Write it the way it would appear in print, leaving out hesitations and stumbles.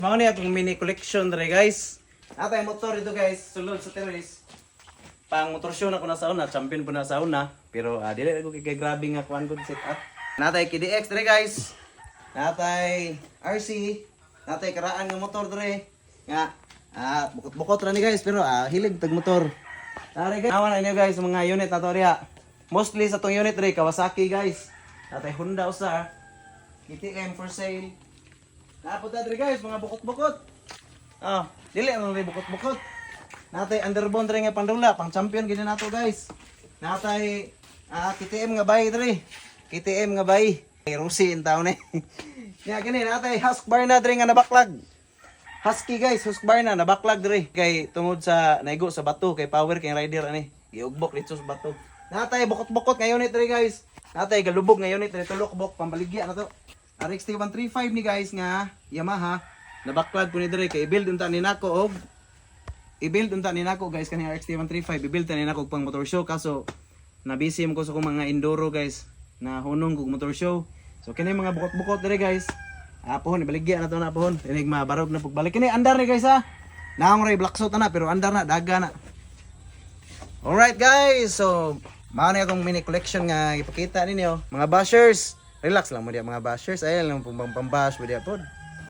Mao ni akong mini collection dre guys. Natay motor ito guys, sulod sa terrace. Pang motor show na ko na sa una, champion po na sa una. Pero dili ko kay grabe nga kuan ko set up. Natay KDX dre guys. Natay RC. Natay karaan nga motor dre. Nga bukot-bukot ra ni guys pero hilig tag motor. Tara guys, awan na niyo guys mga unit na to riha. Mostly sa tong unit dre Kawasaki guys. Natay Honda usa. KTM for sale. Napunta diri guys, mga bukot-bukot. Dili ang rin bukot-bukot. Natay underbone diri nga pandula, pang champion gid nato guys. Natay KTM nga bay diri. KTM nga bay. Kay Rusi in town eh. Nya kini natay Husqvarna diri nga nabaklag. Husky guys, Husqvarna nabaklag diri kay tungod sa naigo sa bato kay power kay rider ani. Giugbok dito sa bato. Natay bukot-bukot nga unit diri guys. Natay galubog nga unit diri tulok-bok pambaligya na to. RXT 135 ni guys nga Yamaha nabaklag ko ni dire kay i-build unta ni nako og i-build unta ni nako guys kani RXT 135 i-build ta ni nako pang motor show kaso nabisi mo ko sa kong mga enduro guys na hunong kog motor show. So kini mga bukot-bukot dire guys. Pohon ibaligya na to na pohon. Inig mabarog na pagbalik kini andar ni guys ha. Naong ray black suit na pero andar na daga na. Alright guys, so mao na akong mini collection nga ipakita ninyo mga bashers. Relax lang mo dia mga bashers. Ayan lang pang pambash mo dia pod.